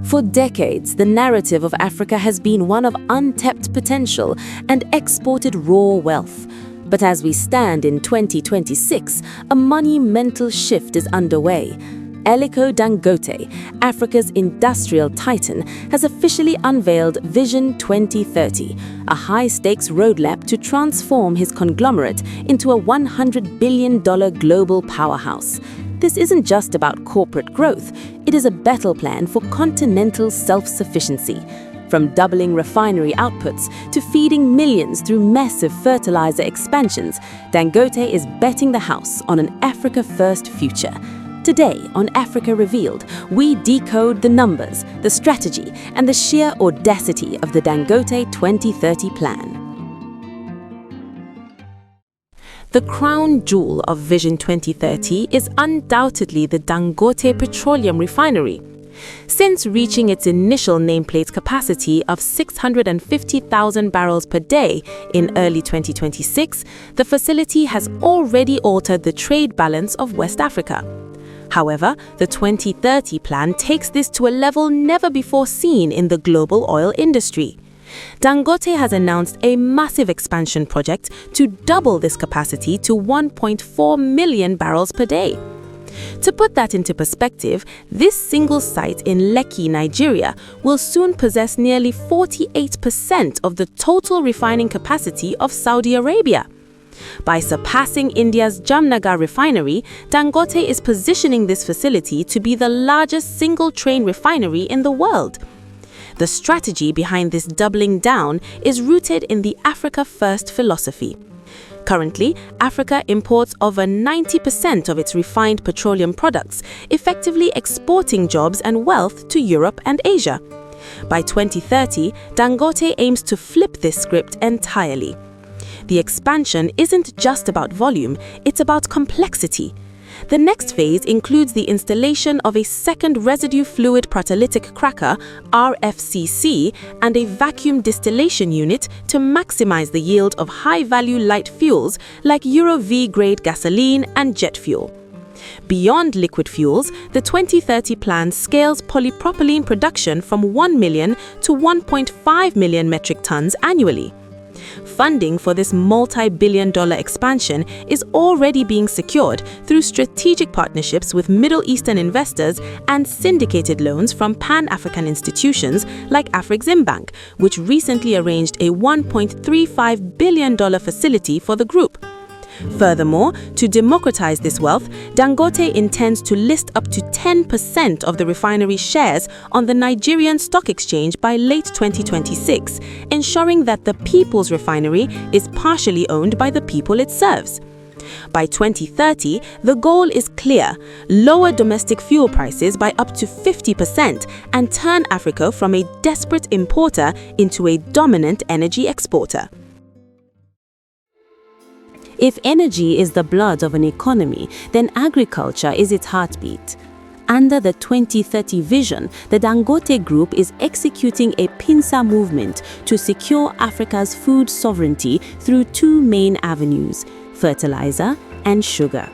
For decades, the narrative of Africa has been one of untapped potential and exported raw wealth. But as we stand in 2026, a monumental shift is underway. Aliko Dangote, Africa's industrial titan, has officially unveiled Vision 2030, a high-stakes roadmap to transform his conglomerate into a $100 billion global powerhouse. This isn't just about corporate growth, it is a battle plan for continental self-sufficiency. From doubling refinery outputs to feeding millions through massive fertilizer expansions, Dangote is betting the house on an Africa-first future. Today on Africa Revealed, we decode the numbers, the strategy, and the sheer audacity of the Dangote 2030 plan. The crown jewel of Vision 2030 is undoubtedly the Dangote Petroleum Refinery. Since reaching its initial nameplate capacity of 650,000 barrels per day in early 2026, the facility has already altered the trade balance of West Africa. However, the 2030 plan takes this to a level never before seen in the global oil industry. Dangote has announced a massive expansion project to double this capacity to 1.4 million barrels per day. To put that into perspective, this single site in Lekki, Nigeria, will soon possess nearly 48% of the total refining capacity of Saudi Arabia. By surpassing India's Jamnagar refinery, Dangote is positioning this facility to be the largest single-train refinery in the world. The strategy behind this doubling down is rooted in the Africa First philosophy. Currently, Africa imports over 90% of its refined petroleum products, effectively exporting jobs and wealth to Europe and Asia. By 2030, Dangote aims to flip this script entirely. The expansion isn't just about volume, it's about complexity. The next phase includes the installation of a second residue fluid proteolytic cracker, RFCC, and a vacuum distillation unit to maximize the yield of high-value light fuels like Euro V-grade gasoline and jet fuel. Beyond liquid fuels, the 2030 plan scales polypropylene production from 1 million to 1.5 million metric tons annually. Funding for this multi-billion-dollar expansion is already being secured through strategic partnerships with Middle Eastern investors and syndicated loans from Pan-African institutions like Afreximbank, which recently arranged a $1.35 billion facility for the group. Furthermore, to democratize this wealth, Dangote intends to list up to 10% of the refinery's shares on the Nigerian Stock Exchange by late 2026, ensuring that the People's Refinery is partially owned by the people it serves. By 2030, the goal is clear: lower domestic fuel prices by up to 50% and turn Africa from a desperate importer into a dominant energy exporter. If energy is the blood of an economy, then agriculture is its heartbeat. Under the 2030 vision, the Dangote Group is executing a pincer movement to secure Africa's food sovereignty through two main avenues: fertilizer and sugar.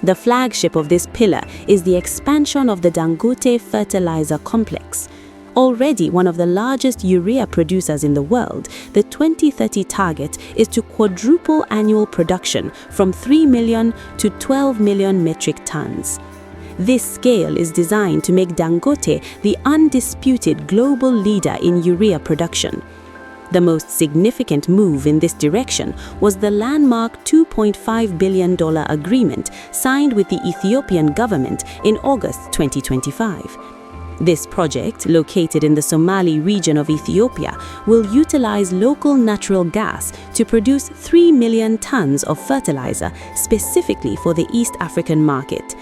The flagship of this pillar is the expansion of the Dangote Fertilizer Complex. Already one of the largest urea producers in the world, the 2030 target is to quadruple annual production from 3 million to 12 million metric tons. This scale is designed to make Dangote the undisputed global leader in urea production. The most significant move in this direction was the landmark $2.5 billion agreement signed with the Ethiopian government in August 2025. This project, located in the Somali region of Ethiopia, will utilize local natural gas to produce 3 million tons of fertilizer specifically for the East African market.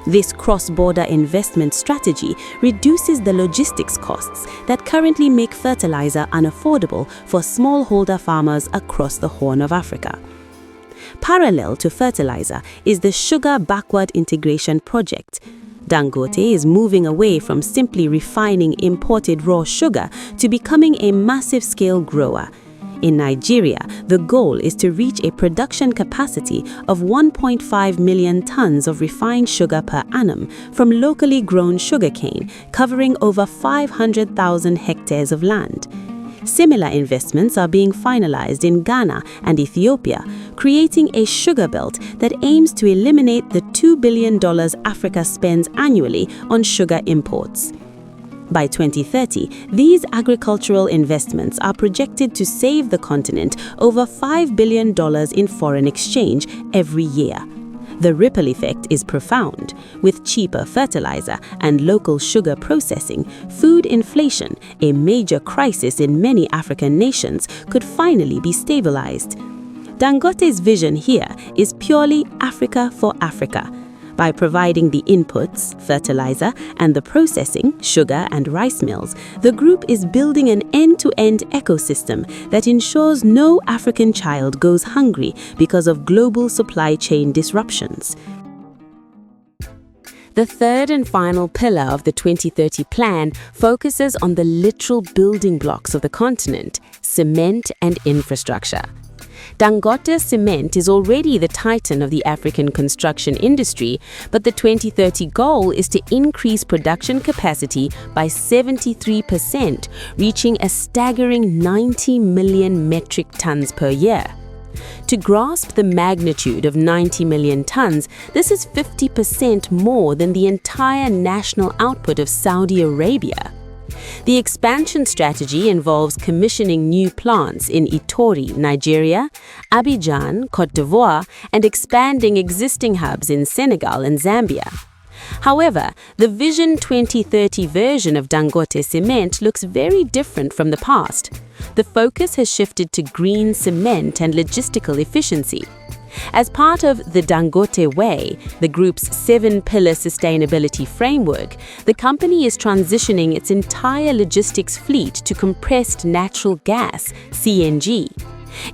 This cross-border investment strategy reduces the logistics costs that currently make fertilizer unaffordable for smallholder farmers across the Horn of Africa. Parallel to fertilizer is the Sugar Backward Integration Project. Dangote is moving away from simply refining imported raw sugar to becoming a massive-scale grower. In Nigeria, the goal is to reach a production capacity of 1.5 million tons of refined sugar per annum from locally grown sugarcane, covering over 500,000 hectares of land. Similar investments are being finalized in Ghana and Ethiopia, creating a sugar belt that aims to eliminate the $2 billion Africa spends annually on sugar imports. By 2030, these agricultural investments are projected to save the continent over $5 billion in foreign exchange every year. The ripple effect is profound. With cheaper fertilizer and local sugar processing, food inflation, a major crisis in many African nations, could finally be stabilized. Dangote's vision here is purely Africa for Africa. By providing the inputs, fertilizer, and the processing, sugar and rice mills, the group is building an end-to-end ecosystem that ensures no African child goes hungry because of global supply chain disruptions. The third and final pillar of the 2030 plan focuses on the literal building blocks of the continent: cement and infrastructure. Dangote Cement is already the titan of the African construction industry, but the 2030 goal is to increase production capacity by 73%, reaching a staggering 90 million metric tons per year. To grasp the magnitude of 90 million tons, this is 50% more than the entire national output of Saudi Arabia. The expansion strategy involves commissioning new plants in Itori, Nigeria, Abidjan, Côte d'Ivoire, and expanding existing hubs in Senegal and Zambia. However, the Vision 2030 version of Dangote Cement looks very different from the past. The focus has shifted to green cement and logistical efficiency. As part of the Dangote Way, the group's 7-pillar sustainability framework, the company is transitioning its entire logistics fleet to compressed natural gas, CNG.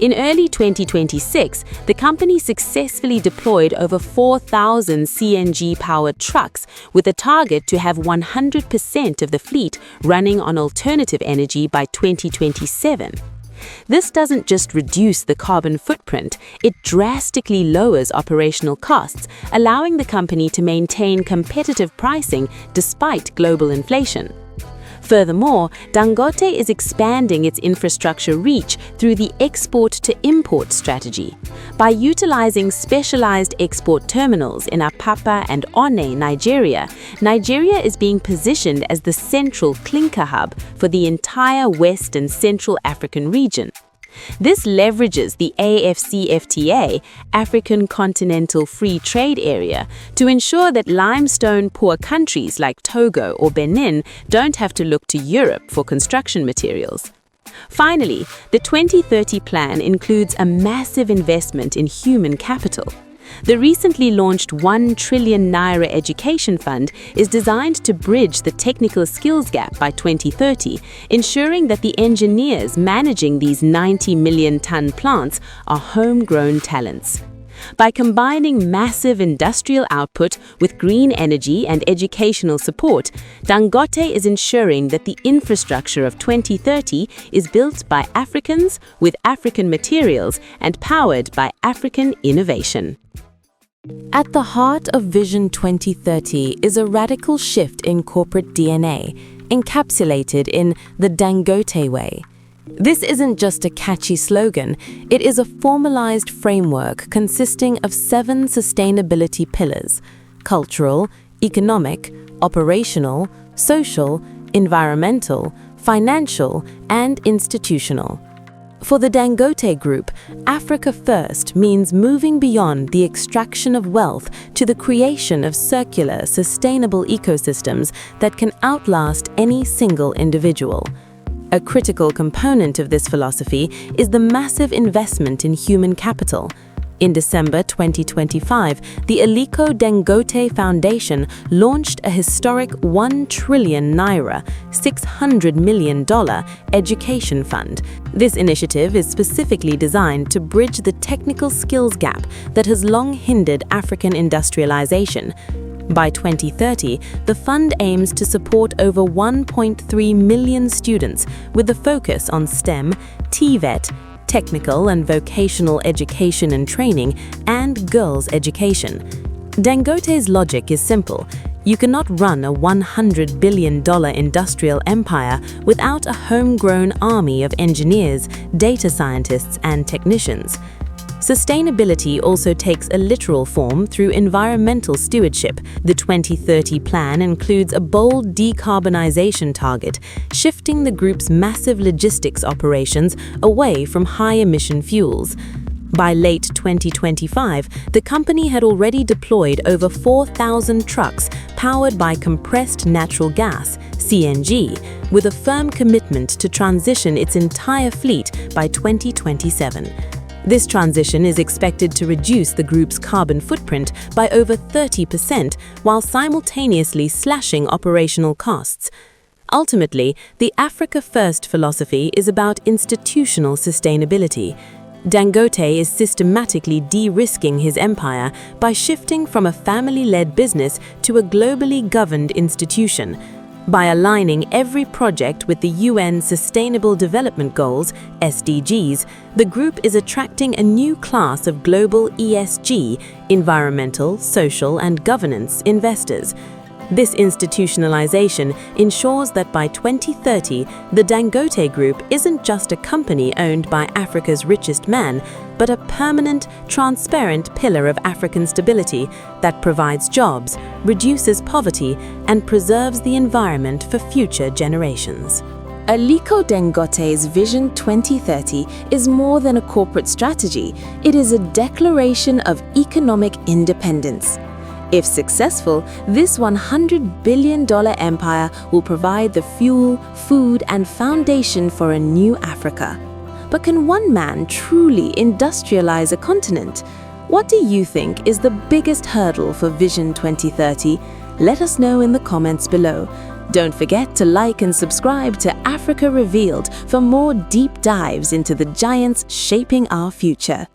In early 2026, the company successfully deployed over 4,000 CNG-powered trucks, with a target to have 100% of the fleet running on alternative energy by 2027. This doesn't just reduce the carbon footprint, it drastically lowers operational costs, allowing the company to maintain competitive pricing despite global inflation. Furthermore, Dangote is expanding its infrastructure reach through the export-to-import strategy. By utilizing specialized export terminals in Apapa and Onne, Nigeria, Nigeria is being positioned as the central clinker hub for the entire West and Central African region. This leverages the AfCFTA, African Continental Free Trade Area, to ensure that limestone-poor countries like Togo or Benin don't have to look to Europe for construction materials. Finally, the 2030 plan includes a massive investment in human capital. The recently launched 1 trillion naira education fund is designed to bridge the technical skills gap by 2030, ensuring that the engineers managing these 90 million ton plants are homegrown talents. By combining massive industrial output with green energy and educational support, Dangote is ensuring that the infrastructure of 2030 is built by Africans with African materials and powered by African innovation. At the heart of Vision 2030 is a radical shift in corporate DNA, encapsulated in the Dangote Way. This isn't just a catchy slogan, it is a formalized framework consisting of 7 sustainability pillars: cultural, economic, operational, social, environmental, financial, and institutional. For the Dangote Group, Africa First means moving beyond the extraction of wealth to the creation of circular, sustainable ecosystems that can outlast any single individual. A critical component of this philosophy is the massive investment in human capital. In December 2025, the Aliko Dangote Foundation launched a historic 1 trillion naira, $600 million education fund. This initiative is specifically designed to bridge the technical skills gap that has long hindered African industrialization. By 2030, the fund aims to support over 1.3 million students with a focus on STEM, TVET, technical and vocational education and training, and girls' education. Dangote's logic is simple. You cannot run a $100 billion industrial empire without a homegrown army of engineers, data scientists, and technicians. Sustainability also takes a literal form through environmental stewardship. The 2030 plan includes a bold decarbonization target, shifting the group's massive logistics operations away from high-emission fuels. By late 2025, the company had already deployed over 4,000 trucks powered by compressed natural gas, CNG, with a firm commitment to transition its entire fleet by 2027. This transition is expected to reduce the group's carbon footprint by over 30% while simultaneously slashing operational costs. Ultimately, the Africa First philosophy is about institutional sustainability. Dangote is systematically de-risking his empire by shifting from a family-led business to a globally governed institution. By aligning every project with the UN Sustainable Development Goals, SDGs, the group is attracting a new class of global ESG, environmental, social, and governance investors. This institutionalization ensures that by 2030, the Dangote Group isn't just a company owned by Africa's richest man, but a permanent, transparent pillar of African stability that provides jobs, reduces poverty, and preserves the environment for future generations. Aliko Dangote's Vision 2030 is more than a corporate strategy. It is a declaration of economic independence. If successful, this $100 billion empire will provide the fuel, food, and foundation for a new Africa. But can one man truly industrialize a continent? What do you think is the biggest hurdle for Vision 2030? Let us know in the comments below. Don't forget to like and subscribe to Africa Revealed for more deep dives into the giants shaping our future.